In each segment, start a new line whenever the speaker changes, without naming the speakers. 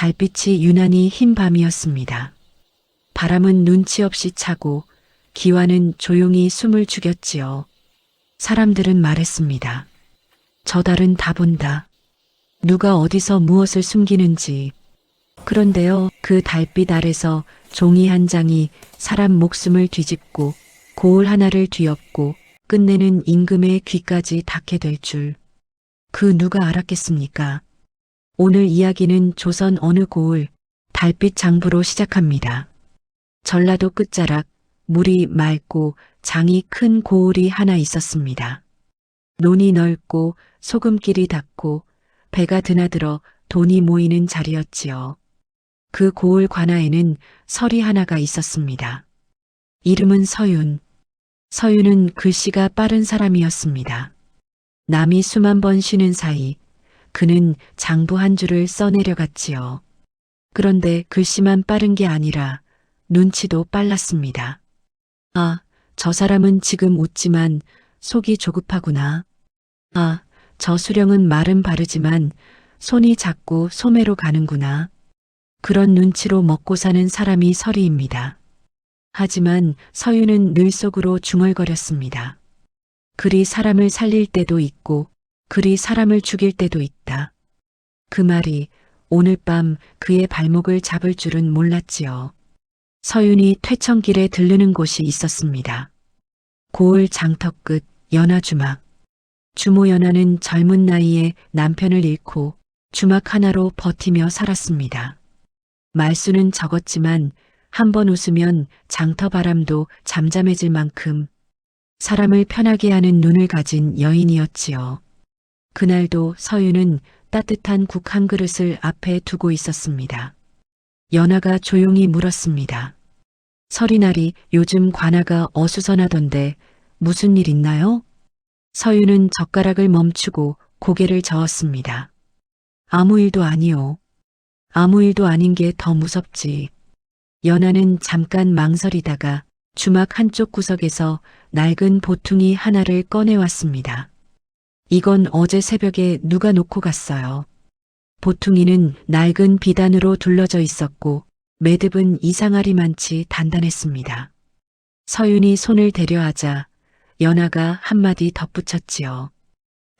달빛이 유난히 흰 밤이었습니다. 바람은 눈치 없이 차고 기와는 조용히 숨을 죽였지요. 사람들은 말했습니다. 저 달은 다 본다. 누가 어디서 무엇을 숨기는지. 그런데요, 그 달빛 아래서 종이 한 장이 사람 목숨을 뒤집고 고을 하나를 뒤엎고 끝내는 임금의 귀까지 닿게 될 줄. 그 누가 알았겠습니까? 오늘 이야기는 조선 어느 고을 달빛 장부로 시작합니다. 전라도 끝자락 물이 맑고 장이 큰 고을이 하나 있었습니다. 논이 넓고 소금길이 닿고 배가 드나들어 돈이 모이는 자리였지요. 그 고을 관아에는 설이 하나가 있었습니다. 이름은 서윤. 서윤은 글씨가 빠른 사람이었습니다. 남이 수만 번 쉬는 사이 그는 장부 한 줄을 써내려갔지요. 그런데 글씨만 빠른 게 아니라 눈치도 빨랐습니다. 아, 저 사람은 지금 웃지만 속이 조급하구나. 아, 저 수령은 말은 바르지만 손이 자꾸 소매로 가는구나. 그런 눈치로 먹고 사는 사람이 설이입니다. 하지만 서윤은 늘 속으로 중얼거렸습니다. 글이 사람을 살릴 때도 있고 글이 사람을 죽일 때도 있다. 그 말이 오늘 밤 그의 발목을 잡을 줄은 몰랐지요. 서윤이 퇴청길에 들르는 곳이 있었습니다. 고을 장터 끝 연화주막. 주모 연화는 젊은 나이에 남편을 잃고 주막 하나로 버티며 살았습니다. 말수는 적었지만 한 번 웃으면 장터 바람도 잠잠해질 만큼 사람을 편하게 하는 눈을 가진 여인이었지요. 그날도 서윤은 따뜻한 국 한 그릇을 앞에 두고 있었습니다. 연화가 조용히 물었습니다. 설이날이 요즘 관아가 어수선하던데 무슨 일 있나요? 서윤은 젓가락을 멈추고 고개를 저었습니다. 아무 일도 아니요. 아무 일도 아닌 게 더 무섭지. 연화는 잠깐 망설이다가 주막 한쪽 구석에서 낡은 보퉁이 하나를 꺼내왔습니다. 이건 어제 새벽에 누가 놓고 갔어요. 보퉁이는 낡은 비단으로 둘러져 있었고 매듭은 이상하리만치 단단했습니다. 서윤이 손을 대려하자 연화가 한마디 덧붙였지요.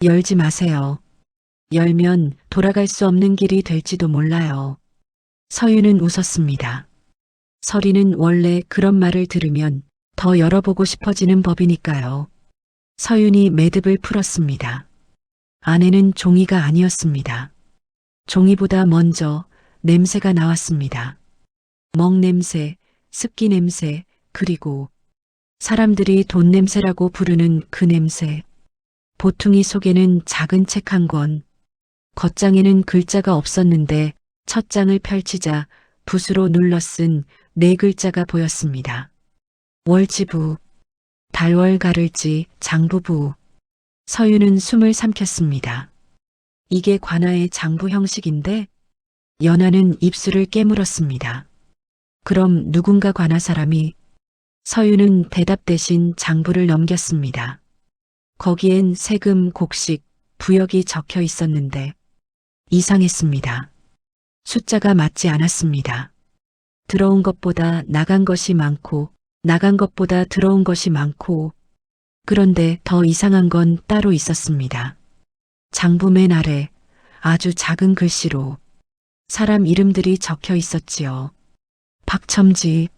열지 마세요. 열면 돌아갈 수 없는 길이 될지도 몰라요. 서윤은 웃었습니다. 설이는 원래 그런 말을 들으면 더 열어보고 싶어지는 법이니까요. 서윤이 매듭을 풀었습니다. 안에는 종이가 아니었습니다. 종이보다 먼저 냄새가 나왔습니다. 먹 냄새, 습기 냄새, 그리고 사람들이 돈 냄새라고 부르는 그 냄새. 보퉁이 속에는 작은 책 한 권. 겉장에는 글자가 없었는데 첫 장을 펼치자 붓으로 눌러 쓴 네 글자가 보였습니다. 월지부, 달월 가를지 장부부. 서윤은 숨을 삼켰습니다. 이게 관아의 장부 형식인데? 연화는 입술을 깨물었습니다. 그럼 누군가 관아 사람이. 서윤은 대답 대신 장부를 넘겼습니다. 거기엔 세금, 곡식, 부역이 적혀 있었는데 이상했습니다. 숫자가 맞지 않았습니다. 들어온 것보다 나간 것이 많고 나간 것보다 들어온 것이 많고 그런데 더 이상한 건 따로 있었습니다. 장부 맨 아래 아주 작은 글씨로 사람 이름들이 적혀 있었지요. 박첨지,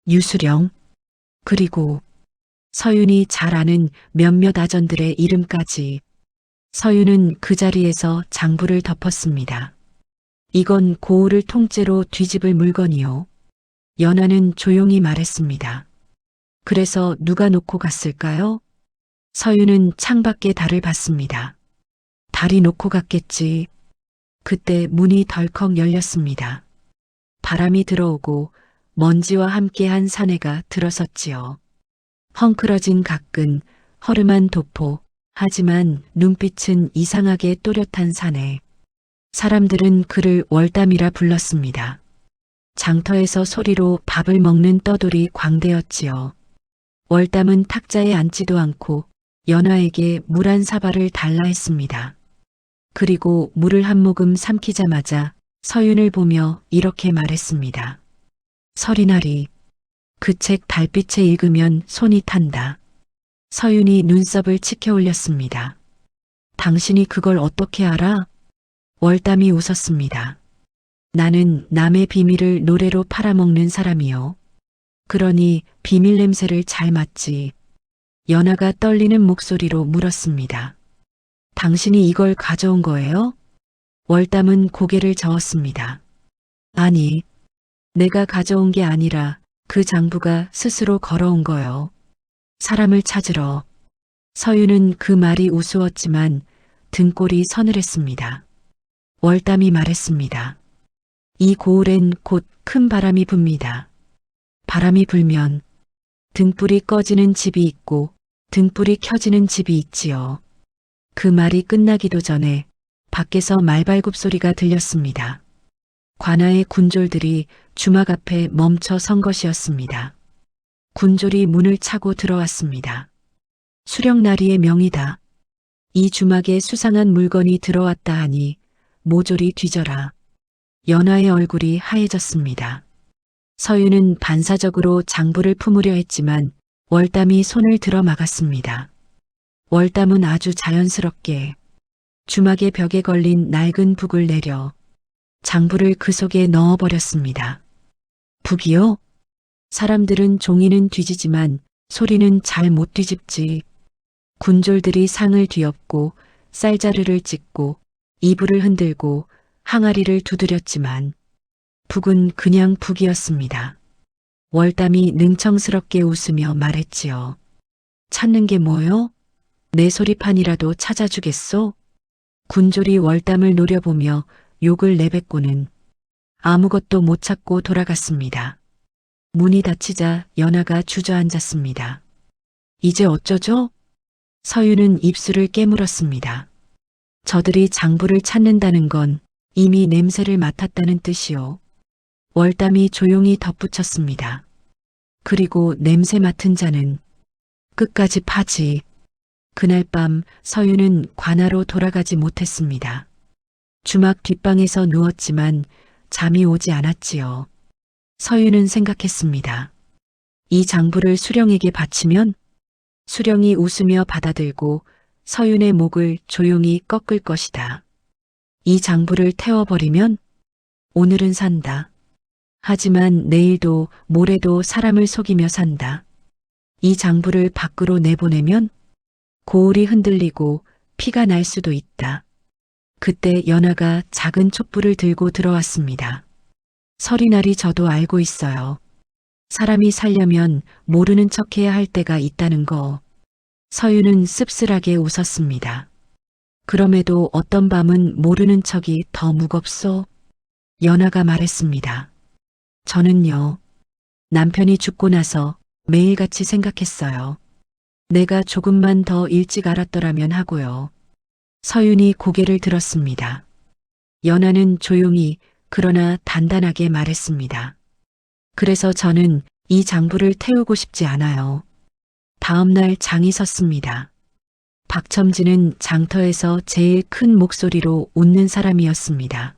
유수령, 그리고 서윤이 잘 아는 몇몇 아전들의 이름까지. 서윤은 그 자리에서 장부를 덮었습니다. 이건 고을을 통째로 뒤집을 물건이요. 연화는 조용히 말했습니다. 그래서 누가 놓고 갔을까요? 서윤은 창밖에 달을 봤습니다. 달이 놓고 갔겠지. 그때 문이 덜컥 열렸습니다. 바람이 들어오고 먼지와 함께한 사내가 들어섰지요. 헝클어진 각근, 허름한 도포, 하지만 눈빛은 이상하게 또렷한 사내. 사람들은 그를 월담이라 불렀습니다. 장터에서 소리로 밥을 먹는 떠돌이 광대였지요. 월담은 탁자에 앉지도 않고 연화에게 물 한 사발을 달라 했습니다. 그리고 물을 한 모금 삼키자마자 서윤을 보며 이렇게 말했습니다. 서리나리, 그 책 달빛에 읽으면 손이 탄다. 서윤이 눈썹을 치켜 올렸습니다. 당신이 그걸 어떻게 알아? 월담이 웃었습니다. 나는 남의 비밀을 노래로 팔아먹는 사람이요. 그러니 비밀 냄새를 잘 맡지. 연아가 떨리는 목소리로 물었습니다. 당신이 이걸 가져온 거예요? 월담은 고개를 저었습니다. 아니, 내가 가져온 게 아니라 그 장부가 스스로 걸어온 거요. 사람을 찾으러. 서윤은 그 말이 우스웠지만 등골이 서늘했습니다. 월담이 말했습니다. 이 고을엔 곧 큰 바람이 붑니다. 바람이 불면 등불이 꺼지는 집이 있고 등불이 켜지는 집이 있지요. 그 말이 끝나기도 전에 밖에서 말발굽 소리가 들렸습니다. 관아의 군졸들이 주막 앞에 멈춰 선 것이었습니다. 군졸이 문을 차고 들어왔습니다. 수령나리의 명이다. 이 주막에 수상한 물건이 들어왔다 하니 모조리 뒤져라. 연아의 얼굴이 하얘졌습니다. 서윤은 반사적으로 장부를 품으려 했지만 월담이 손을 들어 막았습니다. 월담은 아주 자연스럽게 주막의 벽에 걸린 낡은 북을 내려 장부를 그 속에 넣어버렸습니다. 북이요? 사람들은 종이는 뒤지지만 소리는 잘 못 뒤집지. 군졸들이 상을 뒤엎고 쌀자루를 찍고 이불을 흔들고 항아리를 두드렸지만 북은 그냥 북이었습니다. 월담이 능청스럽게 웃으며 말했지요. 찾는 게 뭐요? 내 소리판이라도 찾아주겠소? 군졸이 월담을 노려보며 욕을 내뱉고는 아무것도 못 찾고 돌아갔습니다. 문이 닫히자 연아가 주저앉았습니다. 이제 어쩌죠? 서윤은 입술을 깨물었습니다. 저들이 장부를 찾는다는 건 이미 냄새를 맡았다는 뜻이요. 월담이 조용히 덧붙였습니다. 그리고 냄새 맡은 자는 끝까지 파지. 그날 밤 서윤은 관아로 돌아가지 못했습니다. 주막 뒷방에서 누웠지만 잠이 오지 않았지요. 서윤은 생각했습니다. 이 장부를 수령에게 바치면 수령이 웃으며 받아들고 서윤의 목을 조용히 꺾을 것이다. 이 장부를 태워버리면 오늘은 산다. 하지만 내일도 모레도 사람을 속이며 산다. 이 장부를 밖으로 내보내면 고울이 흔들리고 피가 날 수도 있다. 그때 연아가 작은 촛불을 들고 들어왔습니다. 서리나리 저도 알고 있어요. 사람이 살려면 모르는 척해야 할 때가 있다는 거. 서윤은 씁쓸하게 웃었습니다. 그럼에도 어떤 밤은 모르는 척이 더 무겁소? 연아가 말했습니다. 저는요, 남편이 죽고 나서 매일같이 생각했어요. 내가 조금만 더 일찍 알았더라면 하고요. 서윤이 고개를 들었습니다. 연아는 조용히 그러나 단단하게 말했습니다. 그래서 저는 이 장부를 태우고 싶지 않아요. 다음 날 장이 섰습니다. 박첨지는 장터에서 제일 큰 목소리로 웃는 사람이었습니다.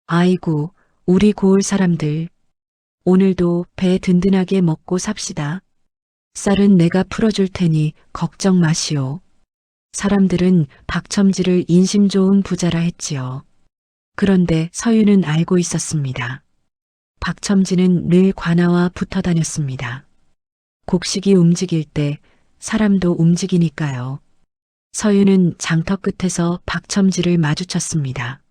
아이고, 우리 고을 사람들. 오늘도 배 든든하게 먹고 삽시다. 쌀은 내가 풀어줄 테니 걱정 마시오. 사람들은 박첨지를 인심 좋은 부자라 했지요. 그런데 서윤은 알고 있었습니다. 박첨지는 늘 관아와 붙어 다녔습니다. 곡식이 움직일 때 사람도 움직이니까요. 서윤은 장터 끝에서 박첨지를 마주쳤습니다.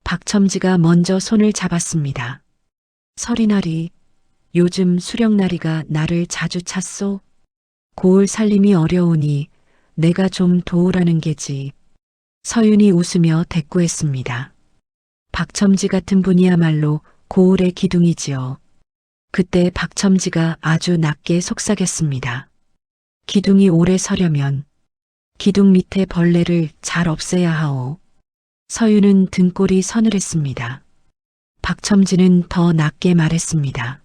박첨지가 먼저 손을 잡았습니다. 서리나리, 요즘 수령나리가 나를 자주 찾소? 고을 살림이 어려우니 내가 좀 도우라는 게지. 서윤이 웃으며 대꾸했습니다. 박첨지 같은 분이야말로 고을의 기둥이지요. 그때 박첨지가 아주 낮게 속삭였습니다. 기둥이 오래 서려면 기둥 밑에 벌레를 잘 없애야 하오. 서윤은 등골이 서늘했습니다. 박첨지는 더 낮게 말했습니다.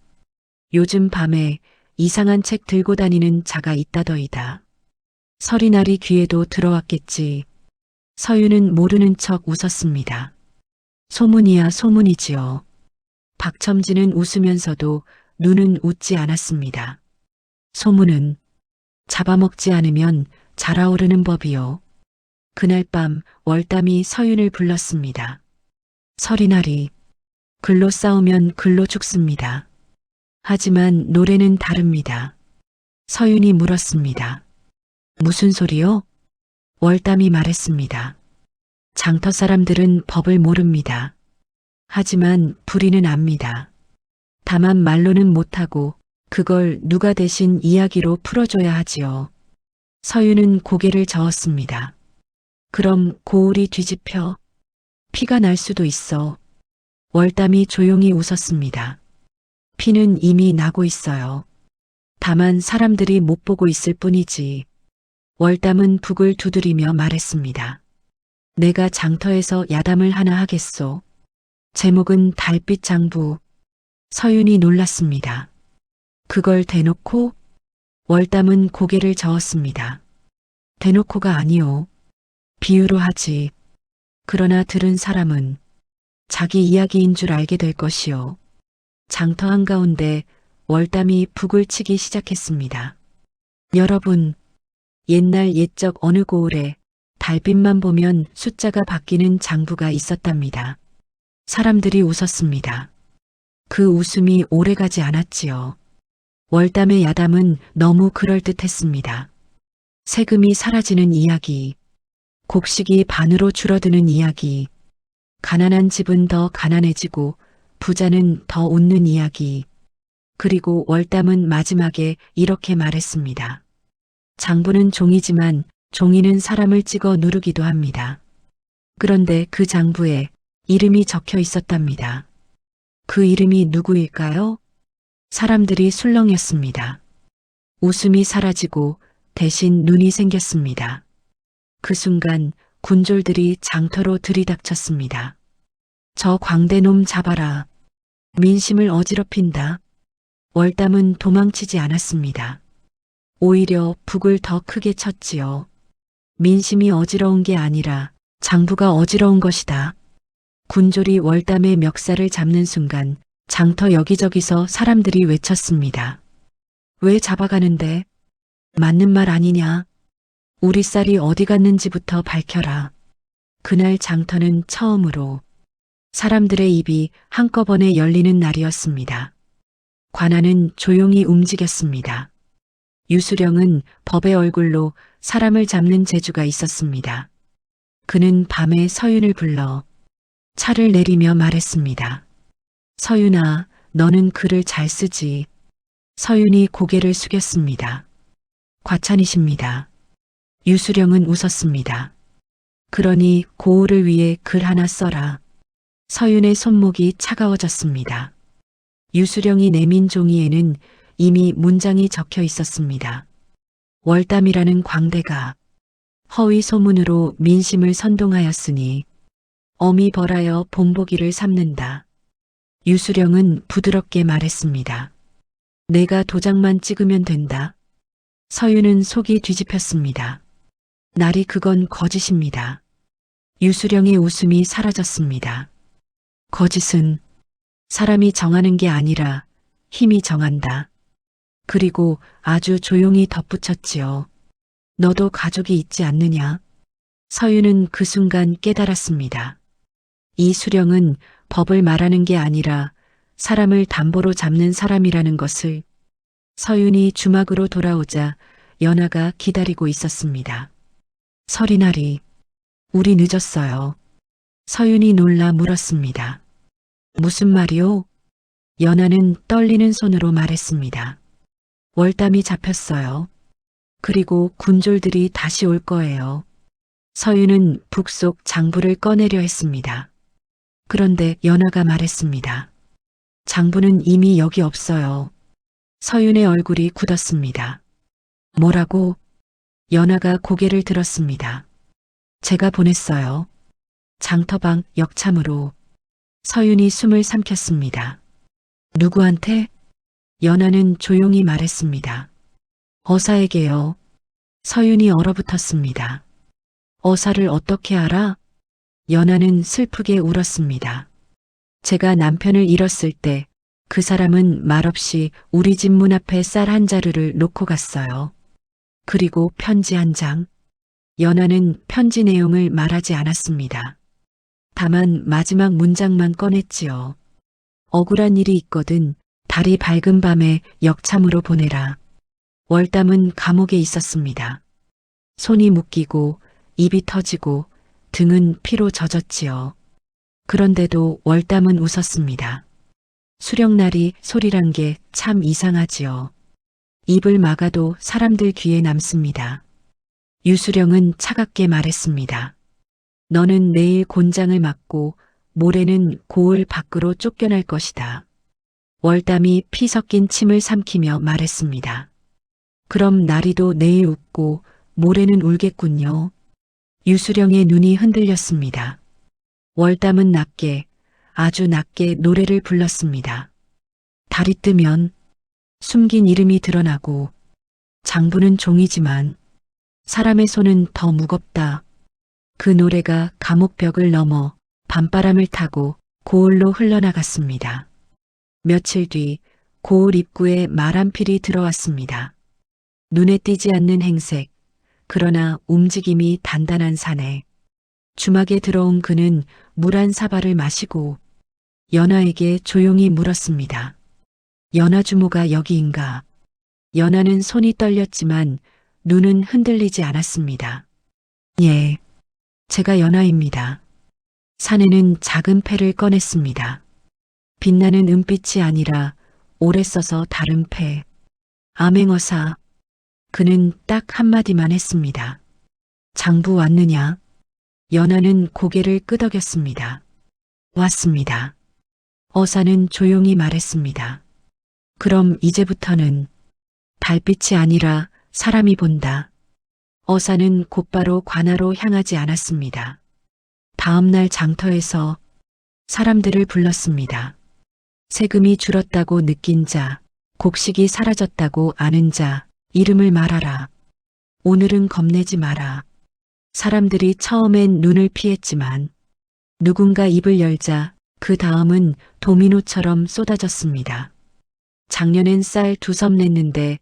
요즘 밤에 이상한 책 들고 다니는 자가 있다더이다. 서리나리 귀에도 들어왔겠지. 서윤은 모르는 척 웃었습니다. 소문이야 소문이지요. 박첨지는 웃으면서도 눈은 웃지 않았습니다. 소문은 잡아먹지 않으면 자라오르는 법이요. 그날 밤 월담이 서윤을 불렀습니다. 서리나리, 글로 싸우면 글로 죽습니다. 하지만 노래는 다릅니다. 서윤이 물었습니다. 무슨 소리요? 월담이 말했습니다. 장터 사람들은 법을 모릅니다. 하지만 불의는 압니다. 다만 말로는 못하고 그걸 누가 대신 이야기로 풀어줘야 하지요. 서윤은 고개를 저었습니다. 그럼 고울이 뒤집혀 피가 날 수도 있어. 월담이 조용히 웃었습니다. 피는 이미 나고 있어요. 다만 사람들이 못 보고 있을 뿐이지. 월담은 북을 두드리며 말했습니다. 내가 장터에서 야담을 하나 하겠소. 제목은 달빛 장부. 서윤이 놀랐습니다. 그걸 대놓고? 월담은 고개를 저었습니다. 대놓고가 아니오. 비유로 하지. 그러나 들은 사람은 자기 이야기인 줄 알게 될 것이오. 장터 한가운데 월담이 북을 치기 시작했습니다. 여러분, 옛날 옛적 어느 고을에 달빛만 보면 숫자가 바뀌는 장부가 있었답니다. 사람들이 웃었습니다. 그 웃음이 오래가지 않았지요. 월담의 야담은 너무 그럴듯했습니다. 세금이 사라지는 이야기, 곡식이 반으로 줄어드는 이야기, 가난한 집은 더 가난해지고 부자는 더 웃는 이야기, 그리고 월담은 마지막에 이렇게 말했습니다. 장부는 종이지만 종이는 사람을 찍어 누르기도 합니다. 그런데 그 장부에 이름이 적혀 있었답니다. 그 이름이 누구일까요? 사람들이 술렁였습니다. 웃음이 사라지고 대신 눈이 생겼습니다. 그 순간 군졸들이 장터로 들이닥쳤습니다. 저 광대놈 잡아라. 민심을 어지럽힌다. 월담은 도망치지 않았습니다. 오히려 북을 더 크게 쳤지요. 민심이 어지러운 게 아니라 장부가 어지러운 것이다. 군졸이 월담의 멱살을 잡는 순간 장터 여기저기서 사람들이 외쳤습니다. 왜 잡아가는데? 맞는 말 아니냐? 우리 쌀이 어디 갔는지부터 밝혀라. 그날 장터는 처음으로 사람들의 입이 한꺼번에 열리는 날이었습니다. 관아는 조용히 움직였습니다. 유수령은 법의 얼굴로 사람을 잡는 재주가 있었습니다. 그는 밤에 서윤을 불러 차를 내리며 말했습니다. 서윤아, 너는 글을 잘 쓰지. 서윤이 고개를 숙였습니다. 과찬이십니다. 유수령은 웃었습니다. 그러니 고을을 위해 글 하나 써라. 서윤의 손목이 차가워졌습니다. 유수령이 내민 종이에는 이미 문장이 적혀 있었습니다. 월담이라는 광대가 허위 소문으로 민심을 선동하였으니 어미 벌하여 본보기를 삼는다. 유수령은 부드럽게 말했습니다. 내가 도장만 찍으면 된다. 서윤은 속이 뒤집혔습니다. 날이 그건 거짓입니다. 유수령의 웃음이 사라졌습니다. 거짓은 사람이 정하는 게 아니라 힘이 정한다. 그리고 아주 조용히 덧붙였지요. 너도 가족이 있지 않느냐? 서윤은 그 순간 깨달았습니다. 이 수령은 법을 말하는 게 아니라 사람을 담보로 잡는 사람이라는 것을. 서윤이 주막으로 돌아오자 연하가 기다리고 있었습니다. 서리나리, 우리 늦었어요. 서윤이 놀라 물었습니다. 무슨 말이오? 연하는 떨리는 손으로 말했습니다. 월담이 잡혔어요. 그리고 군졸들이 다시 올 거예요. 서윤은 북속 장부를 꺼내려 했습니다. 그런데 연하가 말했습니다. 장부는 이미 여기 없어요. 서윤의 얼굴이 굳었습니다. 뭐라고? 연하가 고개를 들었습니다. 제가 보냈어요. 장터방 역참으로. 서윤이 숨을 삼켰습니다. 누구한테? 연하는 조용히 말했습니다. 어사에게요. 서윤이 얼어붙었습니다. 어사를 어떻게 알아? 연하는 슬프게 울었습니다. 제가 남편을 잃었을 때 그 사람은 말없이 우리 집 문 앞에 쌀 한 자루를 놓고 갔어요. 그리고 편지 한 장. 연하는 편지 내용을 말하지 않았습니다. 다만 마지막 문장만 꺼냈지요. 억울한 일이 있거든 달이 밝은 밤에 역참으로 보내라. 월담은 감옥에 있었습니다. 손이 묶이고 입이 터지고 등은 피로 젖었지요. 그런데도 월담은 웃었습니다. 수령날이 소리란 게 참 이상하지요. 입을 막아도 사람들 귀에 남습니다. 유수령은 차갑게 말했습니다. 너는 내일 곤장을 맞고 모레는 고을 밖으로 쫓겨날 것이다. 월담이 피 섞인 침을 삼키며 말했습니다. 그럼 나리도 내일 웃고 모레는 울겠군요. 유수령의 눈이 흔들렸습니다. 월담은 낮게, 아주 낮게 노래를 불렀습니다. 달이 뜨면 숨긴 이름이 드러나고 장부는 종이지만 사람의 손은 더 무겁다. 그 노래가 감옥벽을 넘어 밤바람을 타고 고을로 흘러나갔습니다. 며칠 뒤 고을 입구에 마란필이 들어왔습니다. 눈에 띄지 않는 행색, 그러나 움직임이 단단한 사내. 주막에 들어온 그는 물 한 사발을 마시고 연하에게 조용히 물었습니다. 연하 주모가 여기인가? 연하는 손이 떨렸지만 눈은 흔들리지 않았습니다. 예, 제가 연하입니다. 사내는 작은 패를 꺼냈습니다. 빛나는 은빛이 아니라 오래 써서 다른 패. 암행어사. 그는 딱 한마디만 했습니다. 장부 왔느냐? 연하는 고개를 끄덕였습니다. 왔습니다. 어사는 조용히 말했습니다. 그럼 이제부터는 달빛이 아니라 사람이 본다. 어사는 곧바로 관하로 향하지 않았습니다. 다음날 장터에서 사람들을 불렀습니다. 세금이 줄었다고 느낀 자, 곡식이 사라졌다고 아는 자, 이름을 말하라. 오늘은 겁내지 마라. 사람들이 처음엔 눈을 피했지만 누군가 입을 열자 그 다음은 도미노처럼 쏟아졌습니다. 작년엔 쌀 2섬 냈는데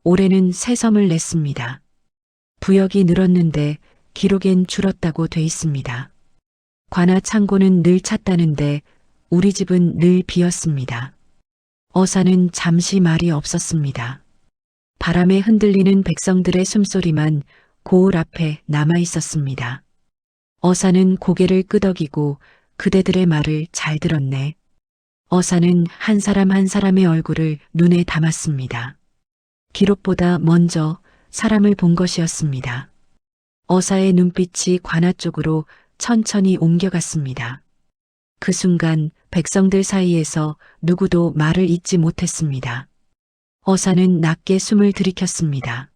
올해는 3섬을 냈습니다. 부역이 늘었는데 기록엔 줄었다고 돼 있습니다. 관아 창고는 늘 찼다는데 우리 집은 늘 비었습니다. 어사는 잠시 말이 없었습니다. 바람에 흔들리는 백성들의 숨소리만 고을 앞에 남아 있었습니다. 어사는 고개를 끄덕이고 그대들의 말을 잘 들었네. 어사는 한 사람 한 사람의 얼굴을 눈에 담았습니다. 기록보다 먼저 사람을 본 것이었습니다. 어사의 눈빛이 관아 쪽으로 천천히 옮겨갔습니다. 그 순간 백성들 사이에서 누구도 말을 잇지 못했습니다. 어사는 낮게 숨을 들이켰습니다.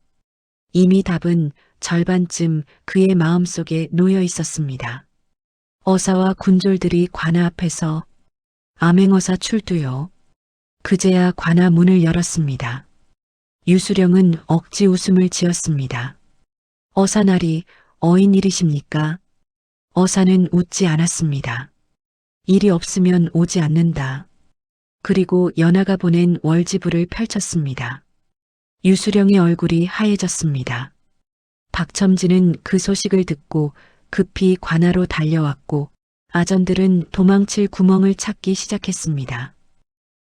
이미 답은 절반쯤 그의 마음속에 놓여 있었습니다. 어사와 군졸들이 관아 앞에서 암행어사 출두요. 그제야 관아 문을 열었습니다. 유수령은 억지 웃음을 지었습니다. 어사날이 어인일이십니까? 어사는 웃지 않았습니다. 일이 없으면 오지 않는다. 그리고 연하가 보낸 월지부를 펼쳤습니다. 유수령의 얼굴이 하얘졌습니다. 박첨지는 그 소식을 듣고 급히 관하로 달려왔고 아전들은 도망칠 구멍을 찾기 시작했습니다.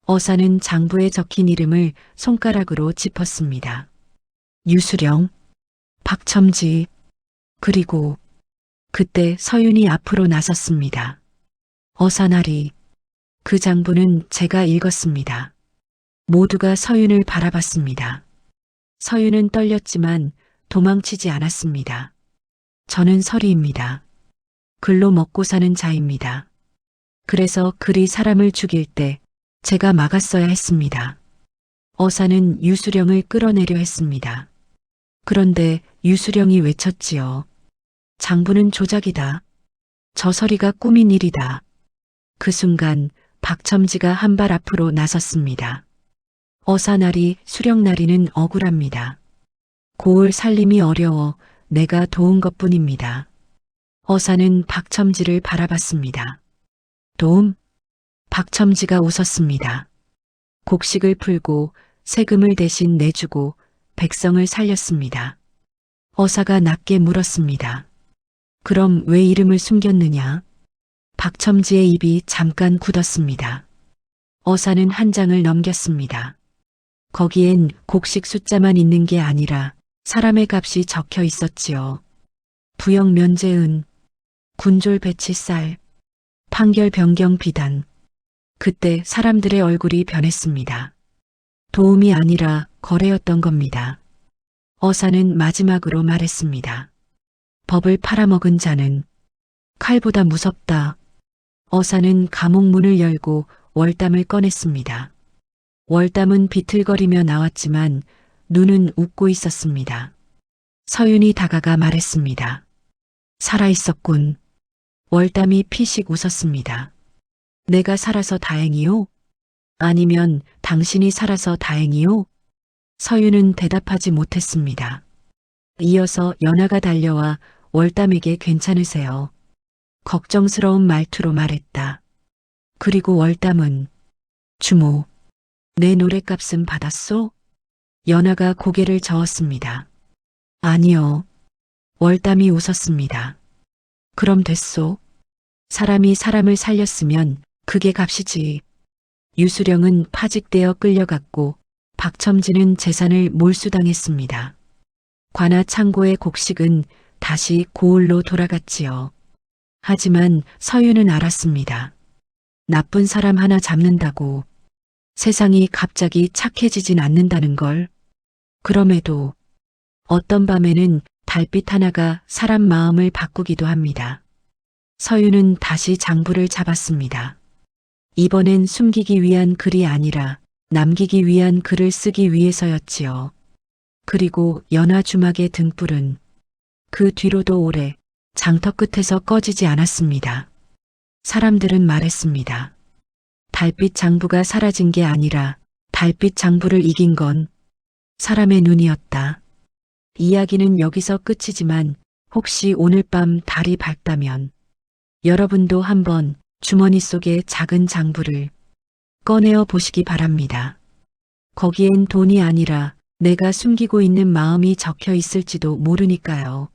어사는 장부에 적힌 이름을 손가락으로 짚었습니다. 유수령, 박첨지, 그리고 그때 서윤이 앞으로 나섰습니다. 어사나리, 그 장부는 제가 읽었습니다. 모두가 서윤을 바라봤습니다. 서윤은 떨렸지만 도망치지 않았습니다. 저는 서리입니다. 글로 먹고 사는 자입니다. 그래서 글이 사람을 죽일 때 제가 막았어야 했습니다. 어사는 유수령을 끌어내려 했습니다. 그런데 유수령이 외쳤지요. 장부는 조작이다. 저 서리가 꾸민 일이다. 그 순간 박첨지가 한 발 앞으로 나섰습니다. 어사나리, 수령나리는 억울합니다. 고을 살림이 어려워 내가 도운 것뿐입니다. 어사는 박첨지를 바라봤습니다. 도움? 박첨지가 웃었습니다. 곡식을 풀고 세금을 대신 내주고 백성을 살렸습니다. 어사가 낮게 물었습니다. 그럼 왜 이름을 숨겼느냐? 박첨지의 입이 잠깐 굳었습니다. 어사는 한 장을 넘겼습니다. 거기엔 곡식 숫자만 있는 게 아니라 사람의 값이 적혀 있었지요. 부역 면제은, 군졸 배치쌀, 판결 변경 비단. 그때 사람들의 얼굴이 변했습니다. 도움이 아니라 거래였던 겁니다. 어사는 마지막으로 말했습니다. 법을 팔아먹은 자는 칼보다 무섭다. 어사는 감옥 문을 열고 월담을 꺼냈습니다. 월담은 비틀거리며 나왔지만 눈은 웃고 있었습니다. 서윤이 다가가 말했습니다. 살아있었군. 월담이 피식 웃었습니다. 내가 살아서 다행이요? 아니면 당신이 살아서 다행이요? 서윤은 대답하지 못했습니다. 이어서 연하가 달려와 월담에게 괜찮으세요? 걱정스러운 말투로 말했다. 그리고 월담은 주모, 내 노랫값은 받았소? 연하가 고개를 저었습니다. 아니요. 월담이 웃었습니다. 그럼 됐소. 사람이 사람을 살렸으면 그게 값이지. 유수령은 파직되어 끌려갔고 박첨지는 재산을 몰수당했습니다. 관아 창고의 곡식은 다시 고을로 돌아갔지요. 하지만 서윤은 알았습니다. 나쁜 사람 하나 잡는다고 세상이 갑자기 착해지진 않는다는 걸. 그럼에도 어떤 밤에는 달빛 하나가 사람 마음을 바꾸기도 합니다. 서윤은 다시 장부를 잡았습니다. 이번엔 숨기기 위한 글이 아니라 남기기 위한 글을 쓰기 위해서였지요. 그리고 연화 주막의 등불은 그 뒤로도 오래 장터 끝에서 꺼지지 않았습니다. 사람들은 말했습니다. 달빛 장부가 사라진 게 아니라 달빛 장부를 이긴 건 사람의 눈이었다. 이야기는 여기서 끝이지만 혹시 오늘 밤 달이 밝다면 여러분도 한번 주머니 속의 작은 장부를 꺼내어 보시기 바랍니다. 거기엔 돈이 아니라 내가 숨기고 있는 마음이 적혀 있을지도 모르니까요.